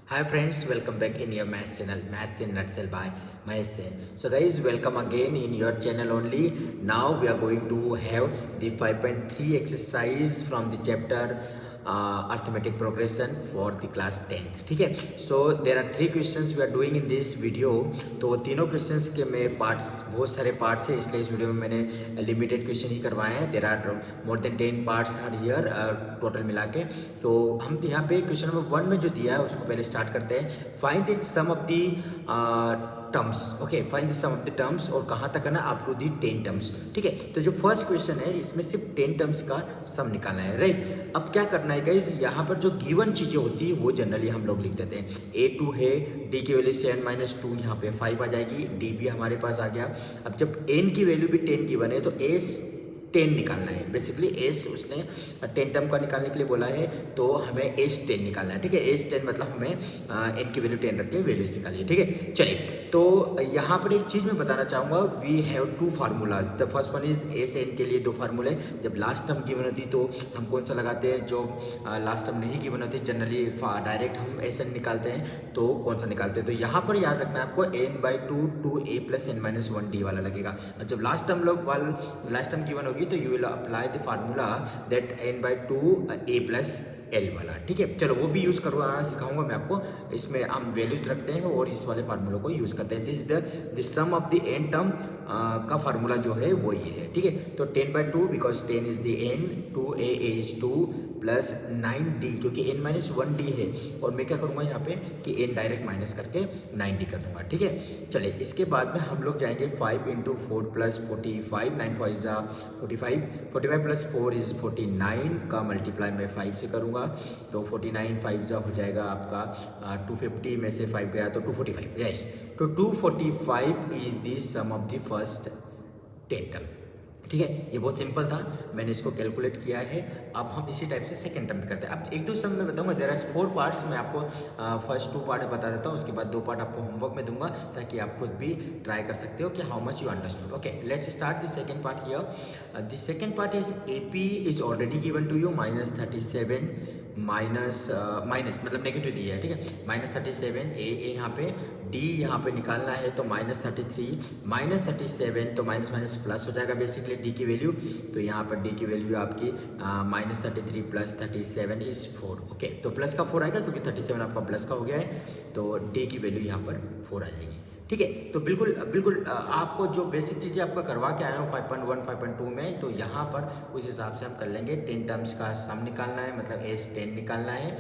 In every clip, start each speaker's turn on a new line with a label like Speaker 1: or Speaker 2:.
Speaker 1: Hi friends, welcome back in your math channel, Maths in Nutshell by Mahesh Sen. So guys, welcome again in your channel only. Now we are going to have the 5.3 exercise from the chapter arithmetic progression for the class 10th. ठीक है. So there are three questions we are doing in this video. तो तीनों questions के मैं parts, बहुत सारे parts है, इसलिए इस वीडियो में मैंने limited question ही करवाए हैं. There are more than 10 parts are here total मिला के. तो हम यहाँ पे क्वेश्चन नंबर 1 में जो दिया है उसको पहले स्टार्ट करते हैं. Find the sum of the terms. Okay, find the sum of the terms. और कहाँ तक है ना, अप टू दी 10 टर्म्स. ठीक है. तो जो फर्स्ट क्वेश्चन है इसमें सिर्फ 10 टर्म्स का सम निकालना है. राइट. अब क्या करना है गाइस, यहाँ पर जो गिवन चीजें होती है वो जनरली हम लोग लिख देते हैं. A2 है, D की वैल्यू 7-2, यहाँ पे 5 आ जाएगी. D भी हमारे पास आ गया. अब जब N की वैल्यू भी 10 गिवन है तो S 10 निकालना है. बेसिकली एस उसने 10 टर्म का निकालने के लिए बोला है, तो हमें एस 10 निकालना है. ठीक है. एस 10 मतलब हमें एन की वैल्यू 10 रख के वैल्यूज निकालिए. ठीक है. चलिए, तो यहाँ पर एक चीज़ मैं बताना चाहूँगा. We have two formulas. The first one is S n के लिए 2 फार्मूले. जब लास्ट टर्म गिवन होती तो हम कौन सा लगाते हैं, जो लास्ट टर्म नहीं गिवन होती जनरली डायरेक्ट हम एस एन निकालते हैं. तो कौन सा निकालते हैं, तो यहाँ पर याद रखना है आपको n/2 2a + n-1d वाला लगेगा. जब लास्ट टर्म गिवन होगी तो you will apply the formula that n/2 a + l वाला. ठीक है. चलो वो भी यूज करवा सिखाऊंगा मैं आपको. इसमें हम वैल्यूज रखते हैं और इस वाले फार्मूला को यूज करते हैं. This is the sum of the n term का फार्मूला जो है वो ये है. ठीक है. तो 10/2 because 10 is the n, 2a is 2 plus 9d क्योंकि n-1d है. और मैं क्या करूँगा यहाँ पे कि n डायरेक्ट माइनस करके 9d कर दूंगा. ठीक है. चलिए, इसके बाद में हम लोग जाएंगे 5 × 4 + 45. 9 5 जा 45. 45 + 4 इज 49 का मल्टीप्लाई मैं 5 से करूँगा. तो 49 5 जा हो जाएगा आपका 250 में से 5 गया तो 245. यस. तो 245 is the sum of the first 10 term. ठीक है. ये बहुत सिंपल था, मैंने इसको कैलकुलेट किया है. अब हम इसी टाइप से सेकंड टर्म करते हैं. अब एक दो सम में बताऊंगा. There are 4 parts. मैं आपको फर्स्ट 2 पार्ट बता देता हूँ, उसके बाद 2 पार्ट आपको होमवर्क में दूंगा ताकि आप खुद भी ट्राई कर सकते हो कि how much you understood. Okay, let's start the second part here. The second part is AP is already given to you -37 minus मतलब नेगेटिव दिया है. ठीक है. -37 ए यहाँ पे, D यहाँ पे निकालना है तो -33 -37 तो माइनस माइनस प्लस हो जाएगा बेसिकली D की वैल्यू. तो यहाँ पर D की वैल्यू आपकी -33 + 37 इज 4. ओके, तो प्लस का 4 आएगा क्योंकि 37 आपका प्लस का हो गया है. तो D की वैल्यू यहाँ पर 4 आ जाएगी. ठीक है. तो बिल्कुल आपको जो बेसिक चीज़ें आपका करवा के आया हूँ 5.1 5.2 में, तो यहाँ पर उस हिसाब से हम कर लेंगे. 10 टर्म्स का सम निकालना है, मतलब एस 10 निकालना है.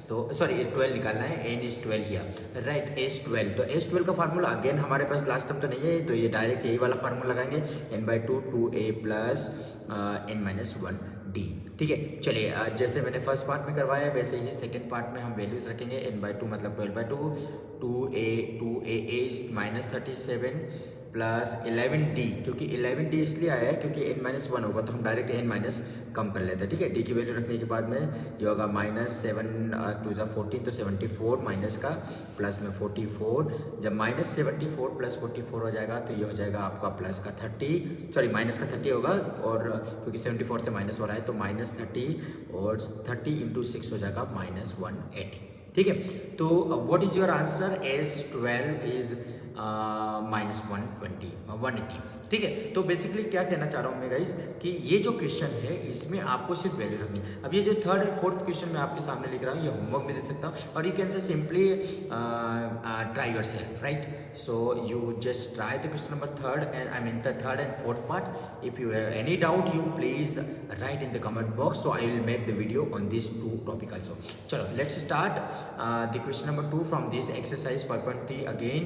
Speaker 1: तो सॉरी 12 निकालना है. n is 12 here. Right. S 12. तो एस 12 का फार्मूला अगेन हमारे पास लास्ट टर्म तो नहीं है, तो ये डायरेक्ट यही वाला फार्मूला लगाएंगे. n/2 2a + n-1d. ठीक है. चलिए, जैसे मैंने फर्स्ट पार्ट में करवाया है वैसे ही सेकंड पार्ट में हम वैल्यूज रखेंगे. n/2 मतलब 12/2, 2a इज -37 प्लस 11d. क्योंकि 11d इसलिए आया है क्योंकि n-1 होगा तो हम डायरेक्ट n- कम कर लेते हैं. ठीक है. d की वैल्यू रखने के बाद में ये होगा -7 2 × 14 तो 74 माइनस का प्लस में 44. जब -74 + 44 हो जाएगा तो ये हो जाएगा आपका प्लस का 30, सॉरी माइनस का 30 होगा. और क्योंकि 74 से माइनस हो रहा है तो -30 और 30 × 6 हो जाएगा -180. ठीक है. तो what is your answer? S12 is -120 180. ठीक है. तो बेसिकली क्या कहना चाह रहा हूँ मैं गाइस कि ये जो क्वेश्चन है इसमें आपको सिर्फ वैल्यू रखनी है. अब ये जो थर्ड और फोर्थ क्वेश्चन मैं आपके सामने लिख रहा हूँ ये होमवर्क में दे सकता हूँ, और you can say simply try yourself. Right. So you just try the question number third and fourth part. If you have any doubt you please write in the comment box. So I will make the video on this 2 topic also. चलो, let's start the question number 2 from this exercise 5.3 again.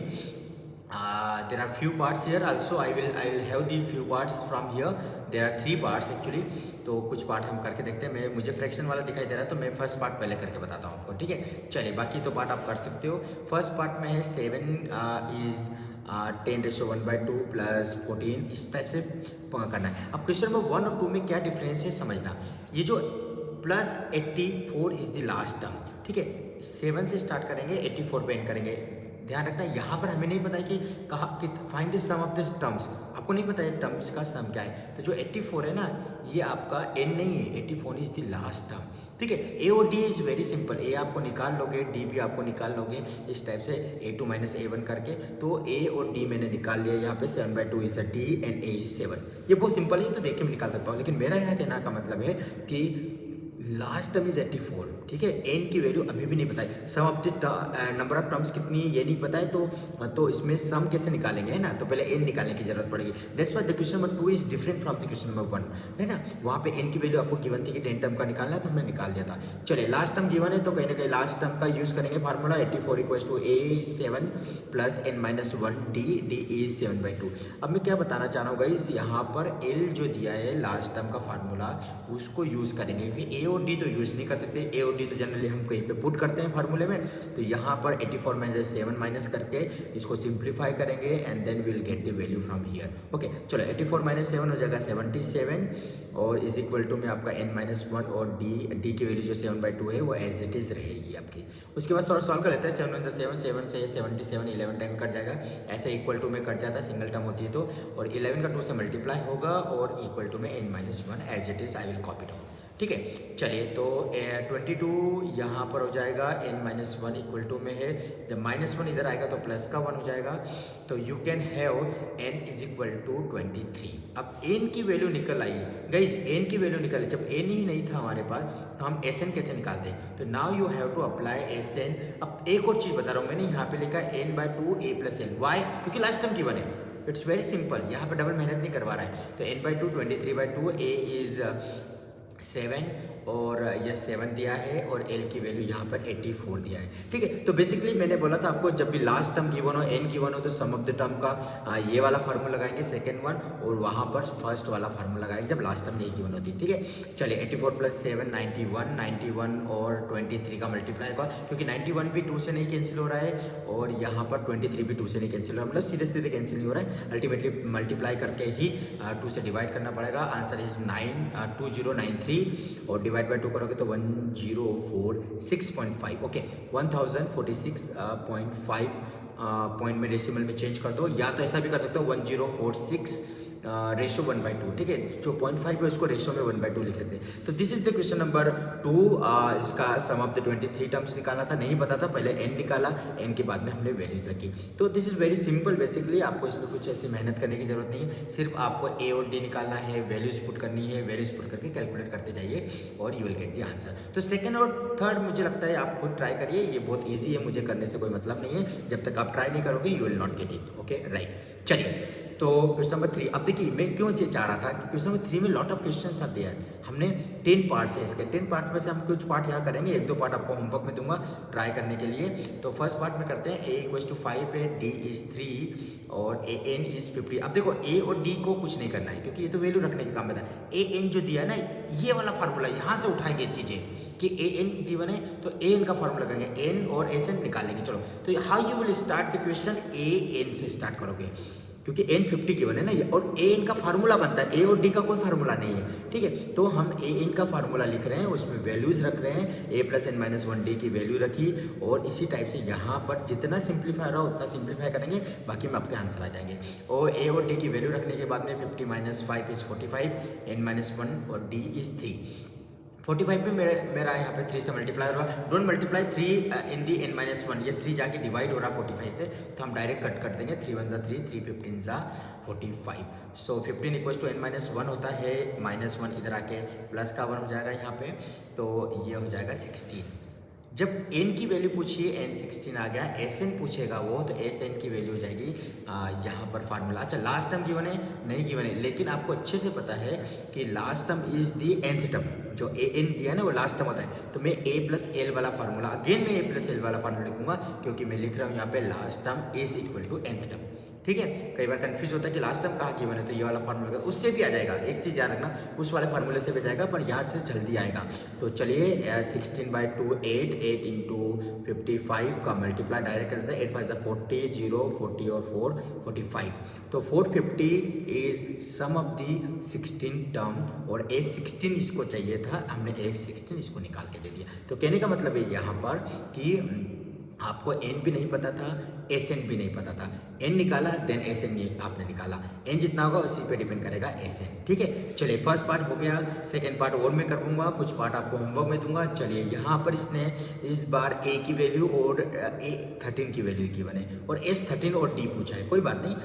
Speaker 1: There are few parts here also. I will have the few parts from here. There are 3 parts actually. तो कुछ part हम करके देखते हैं. मुझे fraction वाला दिखाई दे रहा है तो मैं फर्स्ट पार्ट पहले करके बताता हूँ आपको. ठीक है. चलिए, बाकी तो पार्ट आप कर सकते हो. फर्स्ट पार्ट में है 7 इज 10⁻1/2 + 14. इस टाइप से करना है. अब क्वेश्चन नंबर 1 और 2 में क्या डिफरेंस है समझना. ये जो +84 इज द लास्ट टर्म. ठीक है. 7 से स्टार्ट करेंगे, 84 पे एंड करेंगे. ध्यान रखना, यहाँ पर हमें नहीं पता है कि कहाँ कि find the sum of the terms. आपको नहीं पता है टर्म्स का सम क्या है. तो जो 84 है ना, ये आपका n नहीं है. 84 इज द लास्ट टर्म. ठीक है। ए और डी इज वेरी सिंपल, ए आपको निकाल लोगे, डी भी आपको निकाल लोगे इस टाइप से A2 माइनस A1 करके। तो ए और डी मैंने निकाल लिया यहाँ पे, 7/2 is the D and A is 7। ये बहुत सिंपल है, तो देख के मैं निकाल सकता हूँ, लेकिन मेरा यहाँ कहना का मतलब है कि लास्ट टर्म इज 84। ठीक है, एन की वैल्यू अभी भी नहीं पता है, some of the number of terms कितनी है ये नहीं पता है, तो इसमें सम कैसे निकालेंगे, है ना। तो पहले एन निकालने की जरूरत पड़ेगी। That's why the question number 2 is different from the question number 1, है ना। वहाँ पे एन की वैल्यू आपको गिवन थी कि 10 टर्म का निकालना है, तो हमने निकाल दिया था। चलिए लास्ट टर्म गिवन है, तो कहीं ना कहीं लास्ट टर्म का यूज करेंगे formula. 84 equals to a is 7 plus n minus 1 d is 7/2। अब मैं क्या बताना चाह रहा हूँ गाइस, यहाँ पर एल जो दिया है लास्ट टर्म का फार्मूला, उसको यूज करेंगे, क्योंकि ए और डी तो यूज नहीं कर सकते। ए और डी तो जनरली हम कहीं पे पुट करते हैं फार्मूले में। तो यहाँ पर 84 माइनस 7 माइनस करके इसको सिंप्लीफाई करेंगे and then will get the value from here. Okay, चलो 84 माइनस 7 हो जाएगा 77 और इज इक्वल टू में आपका n माइनस 1 और डी की वैल्यू जो 7/2 है वो एज इट इज रहेगी आपकी। उसके बाद सॉल्व कर लेते हैं। 7 7 7 से 77 11 टाइम कट जाएगा, ऐसे इक्वल टू में कट जाता है, सिंगल टर्म होती है तो। और 11 का 2 से मल्टीप्लाई होगा और इक्वल टू में n minus 1 as it is, I will copy down. ठीक है, चलिए तो 22 यहाँ पर हो जाएगा, n माइनस 1 इक्वल टू में है, जब माइनस 1 इधर आएगा तो प्लस का 1 हो जाएगा। तो you can have n is equal to 23। अब n की वैल्यू निकल आई गाइज, n की वैल्यू निकल आई। जब n ही नहीं था हमारे पास तो हम Sn कैसे निकालते हैं, तो now you have to apply Sn। अब एक और चीज़ बता रहा हूँ, मैंने यहाँ पे लिखा है n/2 a plus l, why, क्योंकि लास्ट टाइम की बने। इट्स वेरी सिंपल, यहाँ पे डबल मेहनत नहीं करवा रहा है। तो n/2 23/2, a इज 7 और यह 7 दिया है और L की वैल्यू यहाँ पर 84 दिया है। ठीक है, तो बेसिकली मैंने बोला था आपको, जब भी लास्ट टर्म गिवन हो, n गिवन हो, तो सम ऑफ द टर्म का ये वाला फार्मूला लगाएंगे सेकंड वन, और वहाँ पर फर्स्ट वाला फार्मूला लगाएंगे जब लास्ट टर्म नहीं गिवन होती। ठीक है, चलिए 84 प्लस 7 91 और 23 का मल्टीप्लाई होगा, क्योंकि 91 भी 2 से नहीं कैंसिल हो रहा है और यहाँ पर 23 भी 2 से नहीं कैंसिल हो रहा है, मतलब सीधे सीधे कैंसिल नहीं हो रहा है। अल्टीमेटली मल्टीप्लाई करके ही 2 से डिवाइड करना पड़ेगा। आंसर इज 2093 और डिवाइड बाय 2 करोगे तो 1046.5। ओके, 1046.5 पॉइंट में डेसिमल में चेंज कर दो, या तो ऐसा भी कर सकते हो 1046 रेशो 1/2। ठीक है, जो 0.5 है उसको रेशो में 1/2 लिख सकते हैं। तो this is the question number 2। इसका सम ऑफ द 23 टर्म्स निकालना था, नहीं पता था, पहले n निकाला, n के बाद में हमने वैल्यूज रखी। तो this is very simple, basically आपको इसमें कुछ ऐसी मेहनत करने की जरूरत नहीं है, सिर्फ आपको a और d निकालना है, वैल्यूज पुट करनी है, वैल्यूज पुट करके कैलकुलेट करते जाइए और you will get the answer. तो सेकंड और थर्ड मुझे लगता है आप खुद ट्राई करिए, ये बहुत ईजी है, मुझे करने से कोई मतलब नहीं है, जब तक आप ट्राई नहीं करोगे you will not get it. Okay right, चलिए तो क्वेश्चन नंबर 3। अब देखिए मैं क्यों ये चाह रहा था कि क्वेश्चन नंबर 3 में लॉट ऑफ क्वेश्चंस आते हैं। हमने 10 पार्ट्स है इसके, 10 पार्ट में से हम कुछ पार्ट यहाँ करेंगे, 1-2 पार्ट आपको होमवर्क में दूंगा ट्राई करने के लिए। तो फर्स्ट पार्ट में करते हैं, a = 5 है, d इज 3 और n इज 50। अब देखो a और d को कुछ नहीं करना है, क्योंकि ये तो वैल्यू रखने का काम है। an जो दिया है ना, ये वाला फार्मूला यहाँ से उठाएंगे चीज़ें कि an गिवन है तो an का फार्मूला लगाएंगे, n और Sn निकालेंगे। चलो, तो how you will start the question, an से स्टार्ट करोगे, क्योंकि n 50 गिवन है ना ये, और an का फार्मूला बनता है, a और d का कोई फार्मूला नहीं है। ठीक है, तो हम an का फार्मूला लिख रहे हैं, उसमें वैल्यूज रख रहे हैं, a + n - 1d की वैल्यू रखी, और इसी टाइप से यहाँ पर जितना सिंप्लीफाई रहा उतना सिंप्लीफाई करेंगे, बाकी में आपके आंसर आ जाएंगे। और a और d की वैल्यू रखने के बाद में 50 - 5 इज 45, n - 1 और d इज 3। 45 पे मेरा यहाँ पे 3 से मल्टीप्लाई हो रहा है, don't multiply 3 in the n - 1, ये 3 जाके डिवाइड हो रहा है 45 से, तो हम डायरेक्ट कट कर देंगे, 3 × 3, 3 × 15 = 45। सो 15 = n - 1 होता है, -1 इधर आके प्लस का 1 हो जाएगा यहाँ पे, तो ये हो जाएगा 16। जब n की वैल्यू पूछिए, n 16 आ गया, Sn पूछेगा वो, तो Sn की वैल्यू हो जाएगी यहाँ पर फार्मूला। अच्छा, लास्ट टर्म गिवन है, नहीं गिवन है, लेकिन आपको अच्छे से पता है कि last term is the nth term, जो an दिया है ना वो लास्ट टर्म होता है। तो मैं a + l वाला फार्मूला, अगेन मैं a + l वाला फार्मूला लिखूंगा, क्योंकि मैं लिख रहा हूँ यहाँ पे last term is equal to nth term. ठीक है, कई बार कंफ्यूज होता है कि लास्ट टाइम कहाँ गिवन है, तो ये वाला फार्मूला उससे भी आ जाएगा। एक चीज़ याद रखना, उस वाले फार्मूले से भी जाएगा, पर यहाँ से जल्दी आएगा। तो चलिए 16/2 8 × 55 का मल्टीप्लाई डायरेक्ट कर देते हैं, 8 × 5 = 40, 0 40 और 4 45। तो 450 is sum of the 16 term, और A16 इसको चाहिए था, हमने A16 इसको निकाल के दे दिया। तो कहने का मतलब है यहाँ पर कि आपको एन भी नहीं पता था, एस एन भी नहीं पता था। एन निकाला देन एस एन आपने निकाला, एन जितना होगा उसी पे डिपेंड करेगा एस एन। ठीक है, चलिए फर्स्ट पार्ट हो गया, सेकंड पार्ट और मैं कर दूंगा, कुछ पार्ट आपको होमवर्क में दूंगा। चलिए यहाँ पर इसने इस बार ए की वैल्यू और A13 की वैल्यू गिवन है और S13 और D पूछा है, कोई बात नहीं,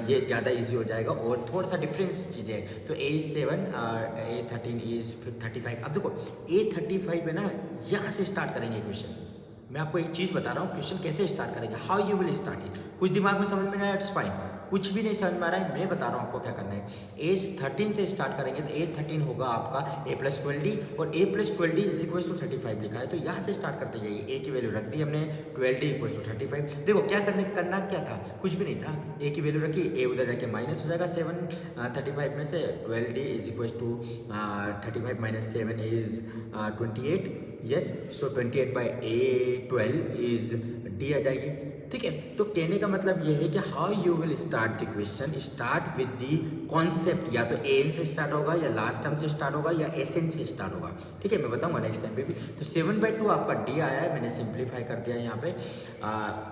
Speaker 1: ये ज़्यादा ईजी हो जाएगा और थोड़ा सा डिफरेंस चीज़ें है। तो A7 A13 इज 35। अब देखो A35 है ना, यहाँ से स्टार्ट करेंगे क्वेश्चन। मैं आपको एक चीज़ बता रहा हूँ, क्वेश्चन कैसे स्टार्ट करेंगे, how you will start it. कुछ दिमाग में समझ में नहीं आया, इट्स फाइन, कुछ भी नहीं समझ में आ रहा है, मैं बता रहा हूँ आपको क्या करना है। A13 से स्टार्ट करेंगे तो A13 होगा आपका A+12D और A+12D इज इक्वल टू 35 लिखा है, तो यहाँ से स्टार्ट करते जाइए। A की वैल्यू रख दी हमने, 12D इक्वल टू 35। देखो क्या करना क्या था, कुछ भी नहीं था, A की वैल्यू रखी, A उधर जाके माइनस हो जाएगा 35 में से, 12D is equal to 35 minus 7 is 28। Yes, so 28/A12 is D आ जाएगी। ठीक है, तो कहने का मतलब ये है कि how you will start the question, start with the concept, या तो एन से स्टार्ट होगा या लास्ट टर्म से स्टार्ट होगा या एस एन से स्टार्ट होगा। ठीक है, मैं बताऊंगा नेक्स्ट टाइम पे भी। तो 7/2 आपका डी आया है, मैंने सिंप्लीफाई कर दिया है यहाँ पे,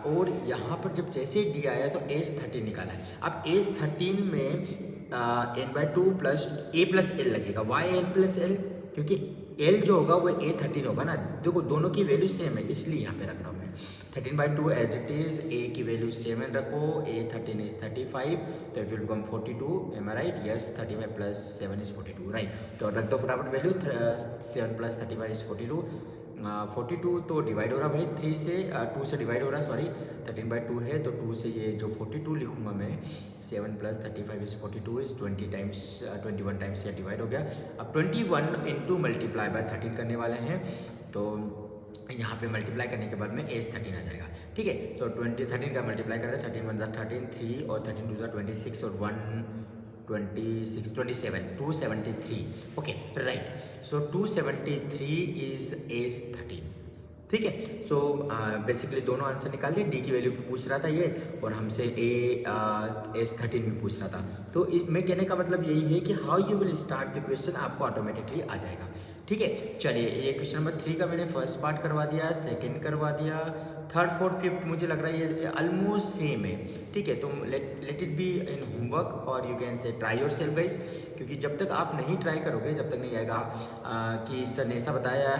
Speaker 1: और यहाँ पर जब जैसे डी आया तो S13 निकाला है। अब S13 में n/2 प्लस A+L लगेगा। वाई L+L, क्योंकि L जो होगा वो A13 होगा ना, देखो दोनों की वैल्यू सेम है इसलिए यहाँ पे रख रहा हूँ मैं। 13/2 एज इट इज, A की वैल्यू 7 रखो, A13 इज 35, तो it will become 42, am I right? Yes, 35 plus 7 is 42, right. तो रख दो फटाफट वैल्यू, 7 प्लस 35 इज 42। 42 तो डिवाइड हो रहा भाई 3 से, 2 से डिवाइड हो रहा है, सॉरी 13/2 है तो 2 से ये जो 42 लिखूंगा मैं, 7 प्लस 35 इज 42 इज 21 टाइम्स ये डिवाइड हो गया। अब 21 इंटू मल्टीप्लाई बाय 13 करने वाले हैं, तो यहाँ पे मल्टीप्लाई करने के बाद में S13 आ जाएगा। ठीक है, तो 13 का मल्टीप्लाई करते हैं, 13 1 13, 3 और 13 2 26 और 1 27 273। Okay right, so 273 is S13। ठीक है, सो बेसिकली दोनों आंसर निकाल दिए। डी की वैल्यू पे पूछ रहा था ये, और हमसे S13 भी पूछ रहा था। तो मैं कहने का मतलब यही है कि how you will start the question आपको ऑटोमेटिकली आ जाएगा। ठीक है, चलिए ये क्वेश्चन नंबर 3 का मैंने फर्स्ट पार्ट करवा दिया, सेकंड करवा दिया, थर्ड फोर्थ फिफ्थ मुझे लग रहा है ये ऑलमोस्ट सेम है। ठीक है, तो let it be in homework और you can say try yourself guys, क्योंकि जब तक आप नहीं ट्राई करोगे, जब तक नहीं आएगा कि सर ने ऐसा बताया है,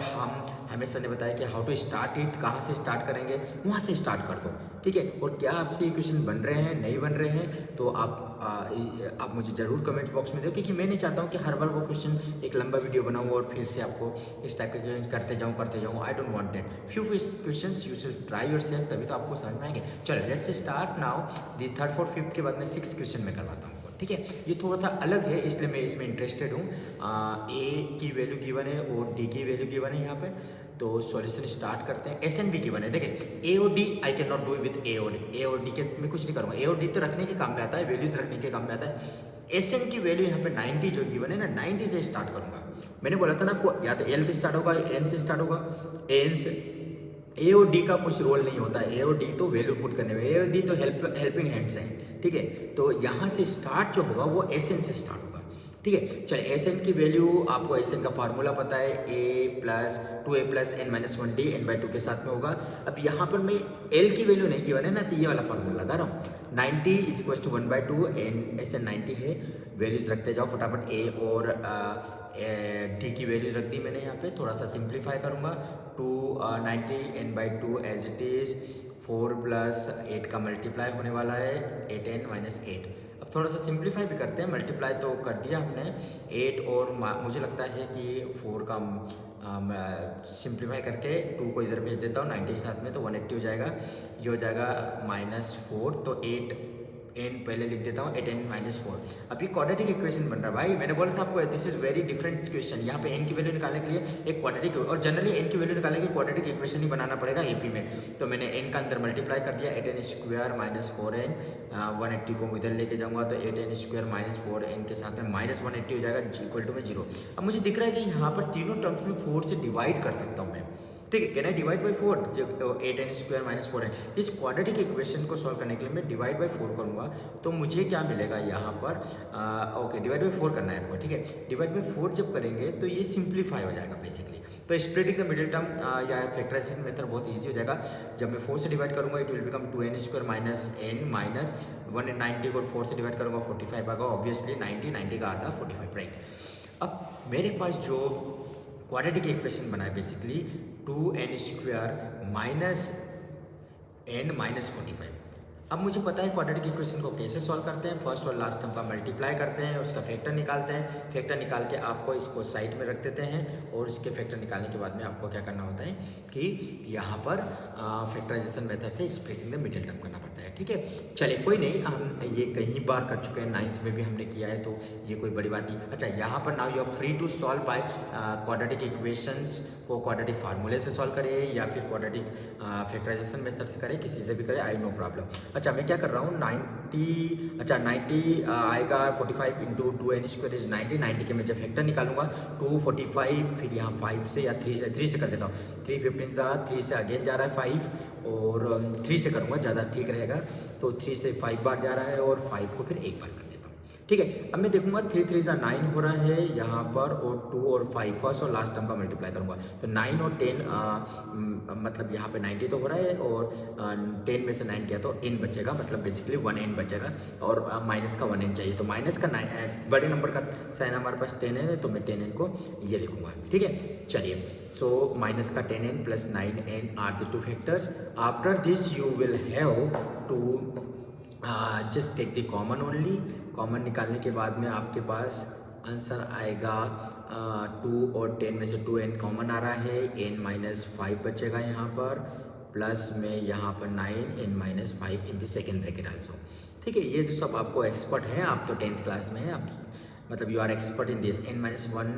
Speaker 1: हमें सर ने बताया कि हाउ टू स्टार्ट इट, कहाँ से स्टार्ट करेंगे, वहाँ से स्टार्ट कर दो। ठीक है, और क्या आपसे ये क्वेश्चन बन रहे हैं, नहीं बन रहे हैं, तो आप मुझे ज़रूर कमेंट बॉक्स में दो, क्योंकि मैं नहीं चाहता हूँ कि हर बार वो क्वेश्चन एक लंबा वीडियो बनाऊँ और फिर से आपको इस टाइप के करते जाऊँ। I don't want that. Few questions you should try yourself, तभी तो आपको समझ में आएंगे। चलो let's start now the third fourth fifth के बाद में 6 क्वेश्चन मैं करवाता हूँ। ठीक है, ये थोड़ा सा अलग है इसलिए मैं इसमें इंटरेस्टेड हूँ। ए की वैल्यू गिवन है और डी की वैल्यू गिवन है यहाँ पे, तो सॉल्यूशन स्टार्ट करते हैं। एस एन भी गिवन है, देखिए ए और D I can not do with A और डी के मैं कुछ नहीं करूँगा। ए और डी तो रखने के काम में आता है, वैल्यूज रखने के काम में आता है। एस एन की वैल्यू यहाँ पे 90 जो गिवन है ना, 90 से स्टार्ट करूँगा। मैंने बोला था ना आपको, या तो एल से स्टार्ट होगा, एन से स्टार्ट होगा, एन से। ए और डी का कुछ रोल नहीं होता है, ए और डी तो वैल्यू पुट करने में, ए और डी तो हेल्पिंग हैंड्स हैं। ठीक है, तो यहाँ से स्टार्ट जो होगा वो एस एन से स्टार्ट होगा। ठीक है, चलिए एस एन की वैल्यू आपको, एस एन का फार्मूला पता है, A+2A + n-1D n/2 के साथ में होगा। अब यहाँ पर मैं एल की वैल्यू नहीं गिवन है ना, तो ये वाला फार्मूला लगा रहा हूँ। 90 = 1/2 एस एन 90 है। वैल्यूज रखते जाओ फटाफट, ए और डी की वैल्यूज रख दी मैंने यहाँ पे। थोड़ा सा सिंप्लीफाई करूँगा, 290 n/2 एज इट इज़, 4 + 8 का मल्टीप्लाई होने वाला है, 8n - 8। अब थोड़ा सा सिंप्लीफाई भी करते हैं, मल्टीप्लाई तो कर दिया हमने 8, और मुझे लगता है कि 4 का सिंप्लीफाई करके 2 को इधर भेज देता हूँ 90 के साथ में, तो 180 हो जाएगा। ये हो जाएगा -4, तो 8n पहले लिख देता हूँ, 8n - 4। अब ये क्वाड्रेटिक इक्वेशन बन रहा है भाई, मैंने बोला था आपको this is very different equation. यहाँ पे n की वैल्यू निकालने के लिए एक क्वाड्रेटिक, और जनरली n की वैल्यू निकालने के लिए क्वाड्रेटिक इक्वेशन ही बनाना पड़ेगा एपी में। तो मैंने n का अंदर मल्टीप्लाई कर दिया, 8n² - 4n, 180 को इधर लेके जाऊँगा तो 8n² - 4n के साथ में -180 हो जाएगा, इक्वल टू में 0। अब मुझे दिख रहा है कि यहाँ पर तीनों टर्म्स में 4 से डिवाइड कर सकता हूँ मैं। ठीक है, कैन आई डिवाइड बाई 4, जो 8n² - 4n। इस क्वाड्रेटिक इक्वेशन को सॉल्व करने के लिए मैं डिवाइड बाई 4 करूँगा, तो मुझे क्या मिलेगा यहाँ पर, ओके डिवाइड बाई 4 करना है आपको। ठीक है, डिवाइड बाई 4 जब करेंगे तो ये सिंप्लीफाई हो जाएगा बेसिकली। तो स्प्लिटिंग द मिडिल टर्म या फैक्टराइजेशन मेथड बहुत ईजी हो जाएगा। जब मैं 4 से डिवाइड करूँगा it will become 2n² minus n minus 190 को 4 से डिवाइड करूँगा 45 आएगा, ऑब्वियसली 90 का आधा 45, राइट। अब मेरे पास जो क्वाड्रेटिक इक्वेशन बना है basically 2n² minus n minus 45। अब मुझे पता है क्वाड्रेटिक इक्वेशन को कैसे सॉल्व करते हैं। फर्स्ट और लास्ट टर्म का मल्टीप्लाई करते हैं, उसका फैक्टर निकालते हैं, फैक्टर निकाल के आपको इसको साइड में रख देते हैं और इसके फैक्टर निकालने के बाद में आपको क्या करना होता है कि यहाँ पर फैक्टराइजेशन मेथड से स्प्लिटिंग द मिडिल टर्म करना पड़ता है, ठीक है। चलिए कोई नहीं, हम ये कई बार कर चुके हैं, 9th में भी हमने किया है, तो ये कोई बड़ी बात नहीं। अच्छा, यहाँ पर now you are free to solve by quadratic equations को क्वाड्रेटिक फार्मूले से सॉल्व करें या फिर क्वाड्रेटिक फैक्टराइजेशन मेथड से करें, किसी से भी करें, आई नो प्रॉब्लम। अच्छा, मैं क्या कर रहा हूँ 90 आएगा 45 इंटू 2n² इज 90 के मैं जब फैक्टर निकालूंगा 245, फिर यहाँ 5 से या 3 से कर देता हूँ, 3 15 जा 3 से अगेन जा रहा है 5 और 3 से करूँगा ज़्यादा ठीक रहेगा, तो 3 से 5 बार जा रहा है और 5 को फिर एक बार कर देता हूँ, ठीक है। अब मैं देखूंगा 3 3 जा 9 हो रहा है यहाँ पर और 2 और 5 फर्स्ट और लास्ट टर्म का मल्टीप्लाई करूंगा तो 9 और 10 मतलब यहाँ पे 90 तो हो रहा है और 10 में से 9 किया तो n बचेगा, मतलब बेसिकली 1n बचेगा और माइनस का 1n चाहिए, तो माइनस का बड़े नंबर का साइन हमारे पास 10 है तो मैं 10n को ये लिखूंगा, ठीक है। चलिए, सो माइनस का 10n plus 9n are the two factors. After this you will have to just take the common only. Common निकालने के बाद में आपके पास आंसर आएगा 2 और 10 में से 2n कॉमन आ रहा है, n माइनस 5 बचेगा यहाँ पर, प्लस में यहाँ पर 9n minus 5 in the second bracket also, ठीक है। ये जो सब आपको एक्सपर्ट है, आप तो 10th क्लास में है, आप मतलब you are expert in this. n minus 1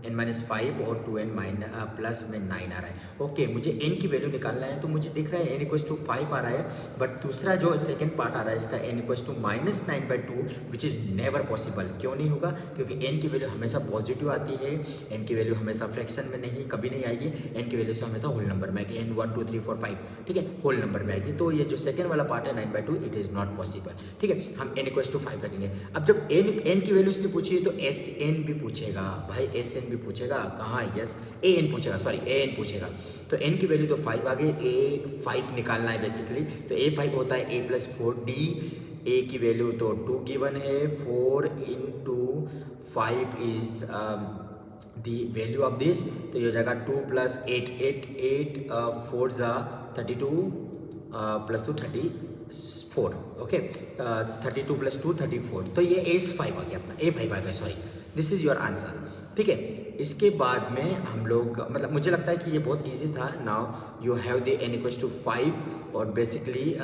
Speaker 1: n minus 5 और 2n प्लस में 9 आ रहा है, ओके। मुझे n की वैल्यू निकालना है तो मुझे दिख रहा है n इक्वल्स टू 5 आ रहा है, बट दूसरा जो सेकंड पार्ट आ रहा है इसका n equals to minus 9/2 which is never possible. क्यों नहीं होगा? क्योंकि n की वैल्यू हमेशा पॉजिटिव आती है, n की वैल्यू हमेशा फ्रैक्शन में नहीं, कभी नहीं आएगी, n की वैल्यू से हमेशा होल नंबर में आएगी, n 1 2 3 4 5, ठीक है, होल नंबर में आएगी। तो ये जो सेकंड वाला पार्ट है 9/2 इट इज़ नॉट पॉसिबल, ठीक है। हम n इक्वल्स टू 5 रखेंगे। अब जब n की वैल्यू इसने पूछी है तो Sn भी पूछेगा भाई, Sn भी पूछेगा, कहाँ? यस, An पूछेगा, सॉरी An पूछेगा। तो n की वैल्यू तो 5 आ गई, A5 निकालना है बेसिकली, तो A5 होता है a प्लस 4d, a की वैल्यू तो 2 गिवन है, 4 into 5 is the value of this, तो ये हो जाएगा 2 प्लस 8 8 4 जा 32 प्लस 2 34, ओके, 32 प्लस 2 34, तो ये A5 आ गया अपना, A5 आ गया, sorry, this is your answer, ठीक है। इसके बाद में हम लोग, मतलब मुझे लगता है कि ये बहुत इजी था। Now you have the n equals to 5 और बेसिकली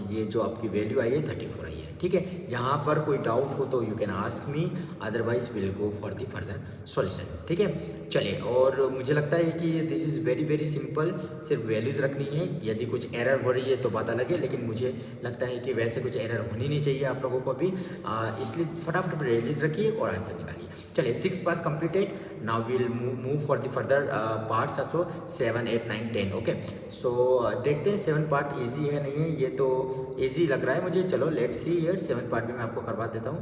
Speaker 1: ये जो आपकी वैल्यू आई है 34 आई है, ठीक है। यहाँ पर कोई डाउट हो तो you can ask me, otherwise will go for the further solution, ठीक है। चलिए, और मुझे लगता है कि this is very very simple, सिर्फ वैल्यूज़ रखनी है, यदि कुछ एरर हो रही है तो बात अलग है, लेकिन मुझे लगता है कि वैसे कुछ एरर होनी नहीं चाहिए आप लोगों को भी, इसलिए फटाफट वैल्यूज़ रखिए और आंसर निकालिए। चलिए, 6 parts completed, now will move for the further parts also 7 8 9 10, okay. So देखते हैं 7 पार्ट इजी है नहीं है, ये तो इजी लग रहा है मुझे, चलो लेट्स सी हियर। 7 पार्ट भी मैं आपको करवा देता हूँ।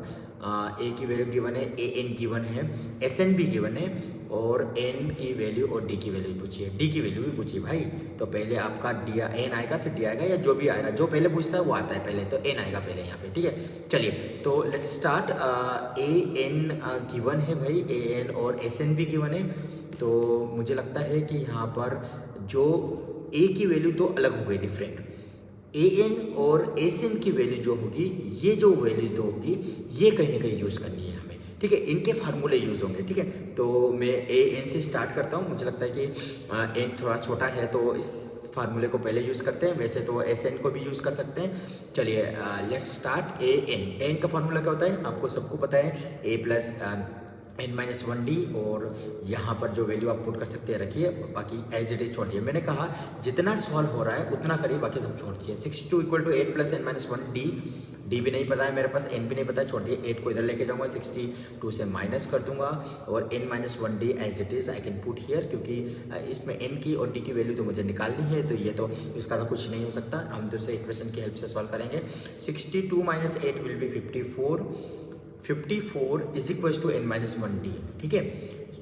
Speaker 1: ए की वैल्यू गिवन है, An गिवन है, Sn भी गिवन है और n की वैल्यू और d की वैल्यू पूछिए, d की वैल्यू भी पूछिए भाई। तो पहले आपका n आएगा, फिर d आएगा, या जो भी आएगा, जो पहले पूछता है वो आता है पहले, तो n आएगा पहले यहाँ पे, ठीक है। चलिए, तो लेट्स स्टार्ट। An गिवन है भाई, An और Sn भी गिवन है, तो मुझे लगता है कि यहाँ पर जो a की वैल्यू तो अलग हो गई, डिफरेंट, An और Sn की वैल्यू जो होगी, ये जो वैल्यू तो होगी, ये कहीं ना कहीं यूज़ करनी है हमें, ठीक है, इनके फार्मूले यूज़ होंगे, ठीक है। तो मैं An से स्टार्ट करता हूँ, मुझे लगता है कि n थोड़ा छोटा है तो इस फार्मूले को पहले यूज़ करते हैं, वैसे तो Sn को भी यूज़ कर सकते हैं। चलिए, लेट्स स्टार्ट। An का फार्मूला क्या होता है आपको सबको पता है, a प्लस n-1d, और यहाँ पर जो वैल्यू आप पुट कर सकते हैं रखिए, बाकी एज इट इज छोड़ दिए। मैंने कहा जितना सॉल्व हो रहा है उतना करिए, बाकी सब छोड़ दिए। 62 equal to 8 plus n-1d, d भी नहीं पता है मेरे पास, n भी नहीं पता है, छोड़ दिए। 8 को इधर लेके जाऊंगा, 62 से माइनस कर दूंगा और n-1d as it is I can put here, क्योंकि इसमें n की और d की वैल्यू तो मुझे निकालनी है, तो ये तो इसका तो कुछ नहीं हो सकता, हम दूसरे इक्वेशन की हेल्प से सॉल्व करेंगे। 62 minus 8 will be 54 is equal to n-1d, ठीक है।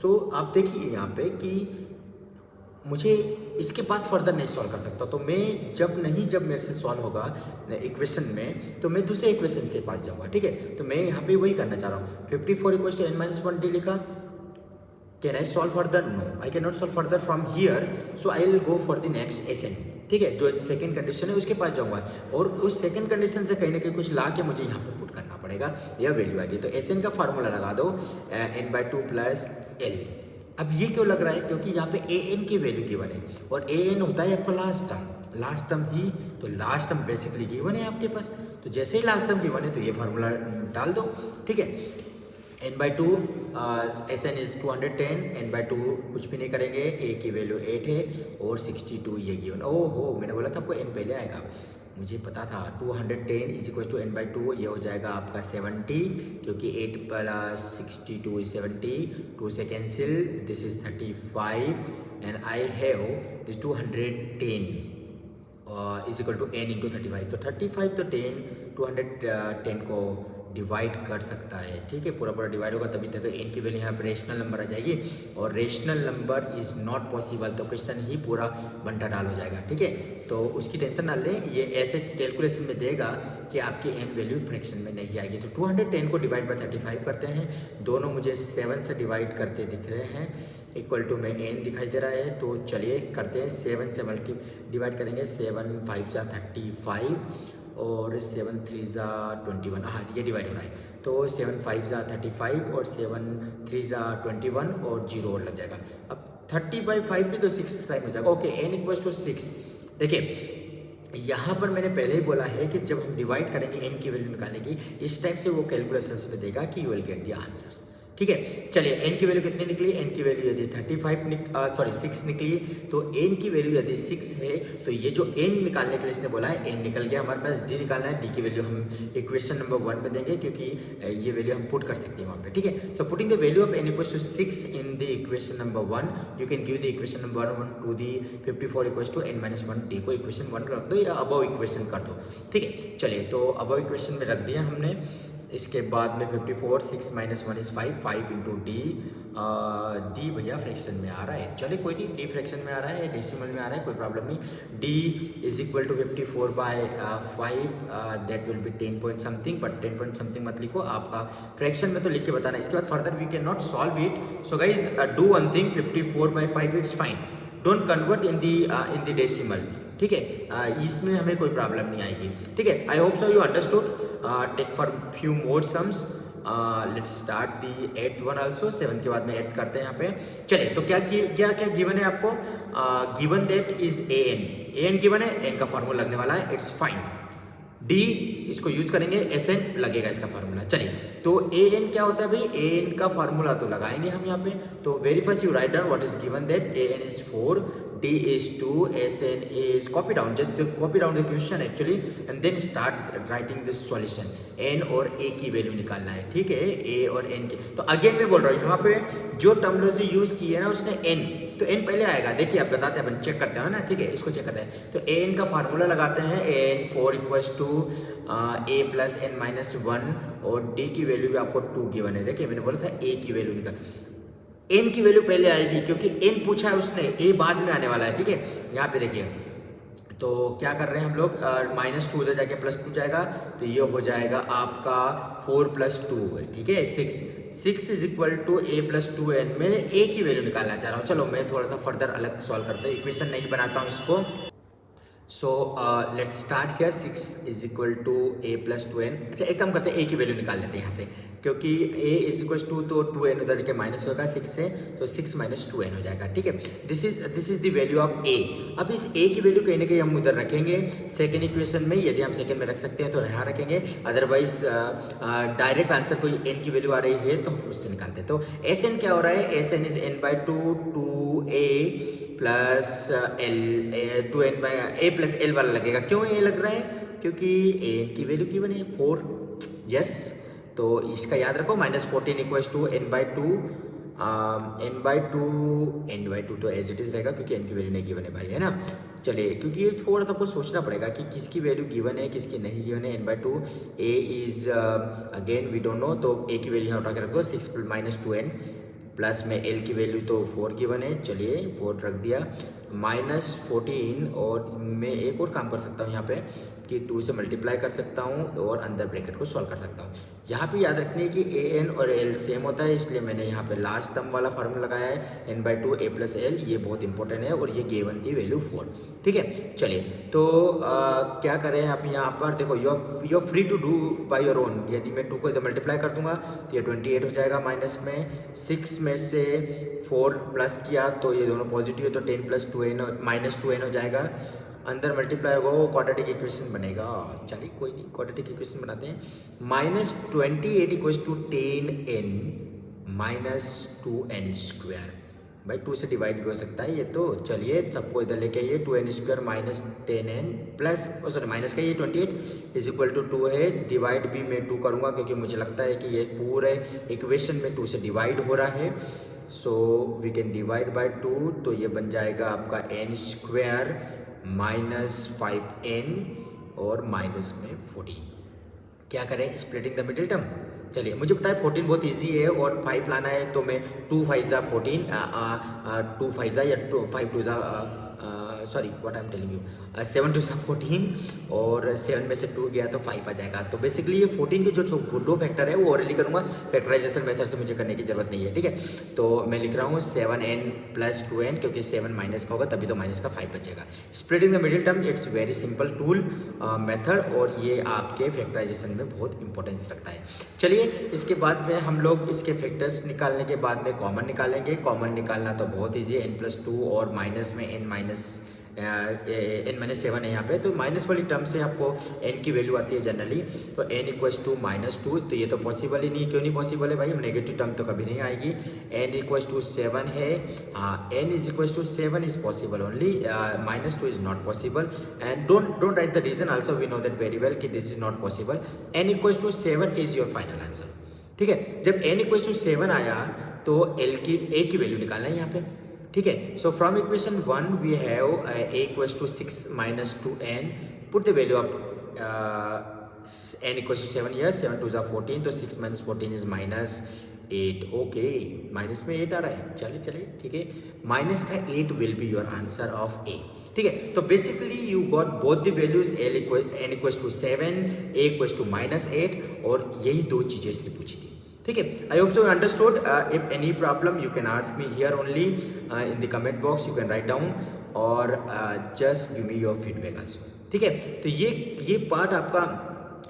Speaker 1: तो आप देखिए यहाँ पे कि मुझे इसके बाद फर्दर नहीं सॉल्व कर सकता, तो मैं जब मेरे से सॉल्व होगा इक्वेशन में, तो मैं दूसरे इक्वेशन के पास जाऊँगा, ठीक है। तो मैं यहाँ पे वही करना चाह रहा हूँ। 54 इक्वल्स टू n-1d लिखा। Can I solve further? No, I can not solve further from here, so I will go for the next Sn, ठीक है। जो सेकंड कंडीशन है उसके पास जाऊँगा, और उस सेकंड कंडीशन से कहीं ना कहीं कुछ ला के मुझे यहाँ पे पुट करना पड़ेगा, यह वैल्यू आएगी। तो Sn का फार्मूला लगा दो n/2 प्लस L। अब ये क्यों लग रहा है? क्योंकि यहाँ पे an की वैल्यू गिवन है, और an होता है आपका लास्ट टर्म ही, तो लास्ट टर्म बेसिकली गिवन है आपके पास। तो जैसे ही लास्ट टर्म गिवन है तो ये फार्मूला डाल दो, ठीक है। n/2 Sn इज 210, n/2 कुछ भी नहीं करेंगे, a की वैल्यू 8 है और 62 ये गिवन। ओहो, मैंने बोला था आपको n पहले आएगा, मुझे पता था। 210 इज इक्वल टू n/2, ये हो जाएगा आपका 70, क्योंकि 8 प्लस 62 इज 70, 2 से cancel, this is 35 and I have this 210 is equal to n into 35। तो 35 तो 10 210 को डिवाइड कर सकता है, ठीक है। पूरा डिवाइड होगा तभी तो n की वैल्यू यहाँ पर रेशनल नंबर आ जाएगी, और rational number is not possible, तो क्वेश्चन ही पूरा बंटा डाल हो जाएगा, ठीक है। तो उसकी टेंशन ना लें, ये ऐसे कैलकुलेशन में देगा कि आपकी n वैल्यू फ्रैक्शन में नहीं आएगी। तो 210 को डिवाइड बाय 35 करते हैं, दोनों मुझे 7 से डिवाइड करते दिख रहे हैं, इक्वल टू में n दिखाई दे रहा है। तो चलिए करते हैं, 7 से डिवाइड करेंगे, 7 5 जा 35 और 7 3 जा 21, हाँ ये डिवाइड हो रहा है। तो 7 5 जा 35 और 7 3 जा 21 और 0 और लग जाएगा। अब 30/5 भी तो 6 टाइम हो जाएगा। Okay, n equals to 6। देखिए यहाँ पर मैंने पहले ही बोला है कि जब हम डिवाइड करेंगे n की वैल्यू निकालने की, इस टाइप से वो कैलकुलेशंस में देगा कि you will get the answers, ठीक है। चलिए n की वैल्यू कितनी निकली? n की वैल्यू यदि 6 निकली, तो n की वैल्यू यदि 6 है, तो ये जो n निकालने के लिए इसने बोला है, n निकल गया हमारे पास। d निकालना है, d की वैल्यू हम इक्वेशन नंबर 1 में देंगे, क्योंकि ये वैल्यू हम पुट कर सकते हैं वहाँ पे, ठीक है। So putting the value of n equals to 6 in the equation number 1, you can give the equation number 1 to the 54 equals to n-1d को इक्वेशन 1 रख दो या अबव इक्वेशन कर दो, ठीक है। चलिए, तो अबव इक्वेशन में रख दिया हमने। इसके बाद में 54, 6 - 1 इज 5, 5 इंटू डी। डी भैया फ्रैक्शन में आ रहा है, चलिए कोई नहीं, डी फ्रैक्शन में आ रहा है, डेसिमल में आ रहा है, कोई प्रॉब्लम नहीं। D is equal to 54/5, that will be 10 point something, but 10 point something मत लिखो, आपका फ्रैक्शन में तो लिख के बताना। इसके बाद further we can not solve it, so guys do one thing, 54/5 it's fine, don't convert in the decimal, ठीक है। इसमें हमें कोई प्रॉब्लम नहीं आएगी, ठीक है। I hope so you understood. Take for few more sums, let's start the 8th one also. 7 के बाद में 8 करते हैं यहाँ पे। चलिए, तो क्या गिवन है आपको? Given that is an given है, n का फॉर्मूला लगने वाला है, इट्स फाइन। d इसको यूज करेंगे, Sn लगेगा इसका फार्मूला। चलिए, तो an क्या होता है भाई? an का फार्मूला तो लगाएंगे हम यहाँ पे। तो very first you write down what is given that an is 4, d is 2, Sn is copy down, just copy down the question actually and then start writing this solution। n और a की value निकालना है, ठीक है, a और n की। तो again मैं बोल रहा हूँ, यहाँ पे जो टर्मिनोलॉजी यूज की है ना उसने n, तो n पहले आएगा। देखिए आप बताते हैं, अपन चेक करते हैं ना, ठीक है, इसको चेक करते हैं। तो an का फार्मूला लगाते हैं, an 4 equals to a plus n-1, और d की वैल्यू भी आपको 2 गिवन है। देखिए मैंने बोला था a की वैल्यू निकाल, n की वैल्यू पहले आएगी क्योंकि n पूछा है उसने, a बाद में आने वाला है, ठीक है। यहाँ पे देखिए, तो क्या कर रहे हैं हम लोग, -2 उधर जाके +2 जाएगा, तो ये हो जाएगा आपका 4 + 2, ठीक है, 6 is equal to a + 2n। मैं a की वैल्यू निकालना चाह रहा हूँ। चलो मैं थोड़ा सा फर्दर अलग सॉल्व करता हूँ, इक्वेशन नहीं बनाता हूँ इसको। So let's start here, 6 is equal to a + 2n। अच्छा, एक काम करते हैं, a की वैल्यू निकाल लेते हैं यहाँ से, क्योंकि a इज इक्वल टू, तो 2n उधर जाके माइनस होगा 6 से, तो 6 - 2n हो जाएगा, ठीक है। This is the value of a। अब इस a की वैल्यू कहीं ना कहीं हम उधर रखेंगे सेकेंड इक्वेशन में, यदि हम सेकेंड में रख सकते हैं तो यहाँ रखेंगे, अदरवाइज डायरेक्ट आंसर कोई n की वैल्यू आ रही है तो हम उससे निकालते हैं। तो Sn क्या हो रहा है? Sn is n/2 2a plus l, 2n/a plus l वाला लगेगा। क्यों a लग रहा है? क्योंकि an की वैल्यू गिवन है 4, यस। तो इसका याद रखो, -14 इक्वल्स टू n/2, n/2 तो एज इट इज रहेगा, क्योंकि n की वैल्यू नहीं गिवन है भाई, है ना। चलिए, क्योंकि ये थोड़ा सा आपको सोचना पड़ेगा कि किसकी वैल्यू गिवन है, किसकी नहीं गिवन है। n/2, a is again we don't know, तो a की वैल्यू यहाँ उठा के रख दो, 6 - 2n, प्लस में एल की वैल्यू तो 4 गिवन है, चलिए 4 रख दिया, -14 और मैं एक और काम कर सकता हूँ यहाँ पे कि 2 से मल्टीप्लाई कर सकता हूँ और अंदर ब्रैकेट को सॉल्व कर सकता हूँ। यहाँ पे याद रखनी है कि ए एन और एल सेम होता है, इसलिए मैंने यहाँ पे लास्ट टर्म वाला फार्मूला लगाया है n/2 a + l, ये बहुत इंपॉर्टेंट है और ये गिवन थी वैल्यू 4। ठीक है, चलिए तो क्या करें आप यहाँ पर देखो, you are free to do by your own. यदि मैं 2 को इधर मल्टीप्लाई कर दूंगा तो ये 28 हो जाएगा, माइनस में 6 में से 4 प्लस किया तो ये दोनों पॉजिटिव है तो 10 + 2n -2n हो जाएगा, अंदर मल्टीप्लाई होगा वो क्वाड्रेटिक इक्वेशन बनेगा। चलिए कोई नहीं, क्वाड्रेटिक इक्वेशन बनाते हैं। -28 = 10n - 2n²। भाई 2 से डिवाइड भी हो सकता है ये तो, चलिए सबको इधर लेके आइए, 2n² - 10n plus sorry minus का ये 28 = 2 है, डिवाइड भी मैं 2 करूँगा क्योंकि मुझे लगता है कि ये पूरे इक्वेशन में 2 से डिवाइड हो रहा है, so we can divide by 2, तो ये बन जाएगा आपका n² - 5n और माइनस में 14। क्या करें, स्प्लिटिंग द मिडिल टर्म। चलिए मुझे पता है 14 बहुत इजी है और 5 लाना है तो मैं 2 5 ज़ा 14 2 5 ज़ा या 5 2 ज़ा sorry what I am telling you 7 2 ज़ा 14 और 7 में से 2 गया तो 5 आ जाएगा। तो बेसिकली ये 14 के जो दो फैक्टर है वो ऑलरेडी करूँगा, फैक्टराइजेशन मेथड से मुझे करने की जरूरत नहीं है। ठीक है, तो मैं लिख रहा हूँ 7n + 2n क्योंकि 7 माइनस का होगा तभी तो माइनस का 5 बचेगा। Splitting the middle term it's very simple tool method और ये आपके फैक्टराइजेशन में बहुत इंपॉर्टेंस रखता है। चलिए इसके बाद में हम लोग इसके फैक्टर्स निकालने के बाद में कॉमन निकालेंगे। कॉमन निकालना तो बहुत ईजी है, n+2 और माइनस में n-7 है यहाँ पे, तो माइनस वाली टर्म से आपको n की वैल्यू आती है जनरली, तो n = -2, तो ये तो पॉसिबल ही नहीं। क्यों नहीं पॉसिबल है भाई, नेगेटिव टर्म तो कभी नहीं आएगी। n = 7 है, हाँ n = 7 is possible only, -2 is not possible and don't write the reason also, we know that very well कि this is not possible. n = 7 is your final answer. ठीक है, जब n = 7 आया तो a की वैल्यू निकालना है यहाँ पे। ठीक है, so from equation 1 we have a = 6 - 2n, put the value of n = 7 here, 7 2 = 14, तो 6 - 14 इज -8। ओके, माइनस में 8 आ रहा है, चलिए ठीक है, माइनस का 8 will be your answer of a। ठीक है, तो basically you got both the values, n = 7, a = -8 और यही दो चीजें इसने पूछी थी। ठीक है, I hope so you understood. If any problem you can ask me here only in the comment box, you can write down और just give me your feedback also. ठीक है, तो ये पार्ट आपका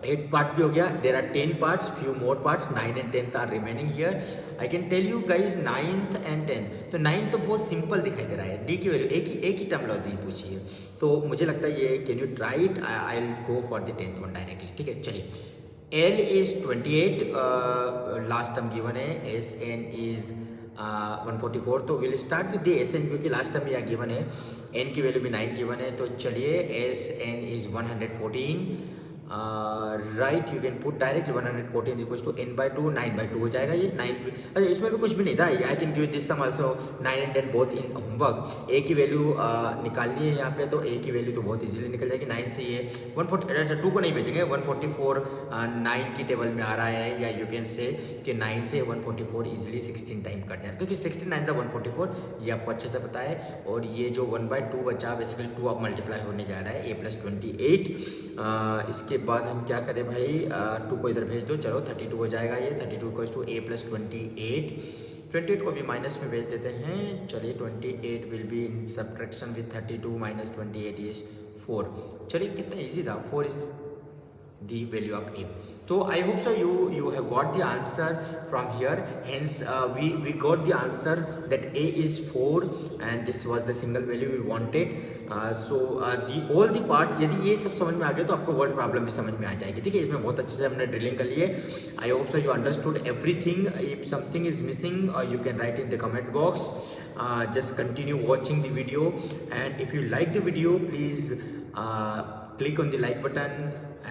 Speaker 1: 8 पार्ट भी हो गया। There are 10 parts, few more parts, 9 and 10 are remaining here. I can tell you guys 9th and 10th, तो 9th तो बहुत सिंपल दिखाई दे रहा है, डी की वैल्यू एक ही टर्मोलॉजी पूछी है, तो मुझे लगता है ये can you try it, I will go for the 10th one directly. ठीक है, चलिए L is 28, last term given है, SN is 144, तो will start with the SN क्योंकि लास्ट टर्म यहाँ गिवन है, N की वैल्यू भी 9 गिवन है, तो चलिए SN is 114, right, you can put directly 114 = n/2, 9/2 हो जाएगा ये 9। अच्छा इसमें भी कुछ भी नहीं था, I can give this sum also 9 and 10 both in homework. A की वैल्यू निकालनी है यहाँ पे, तो ए की वैल्यू तो बहुत इजीली निकल जाएगी, 9 से ये 140, 2 को नहीं भेजेंगे, 144 9 की टेबल में आ रहा है, या यू कैन से कि 9 से 144 इजीली 16 टाइम कट जाए क्योंकि 16 9 था 144, ये आपको अच्छे से पता है। और ये जो 1/2 बचा बेसिकली 2 अब मल्टीप्लाई होने जा रहा है, a + 28। इसके बाद हम क्या करें भाई, 2 को इधर भेज दो, चलो 32 हो जाएगा ये, 32 = a + 28, 28 को भी माइनस में भेज देते हैं, चलिए 28 will be in subtraction with 32 - 28 is 4। चलिए कितना इजी था, 4 is the value of a. So I hope so you have got the answer from here, hence we got the answer that a is 4 and this was the single value we wanted. So all the parts, यदि ये सब समझ में आ गया तो आपको word problem भी समझ में आ जाएगी। ठीक है, इसमें बहुत अच्छे से हमने ड्रिलिंग कर ली है। I hope so you understood everything. If something is missing you can right in the comment box. just continue watching the video, and if you like the video please click on the like button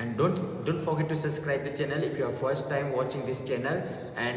Speaker 1: and don't forget to subscribe the channel if you are first time watching this channel, and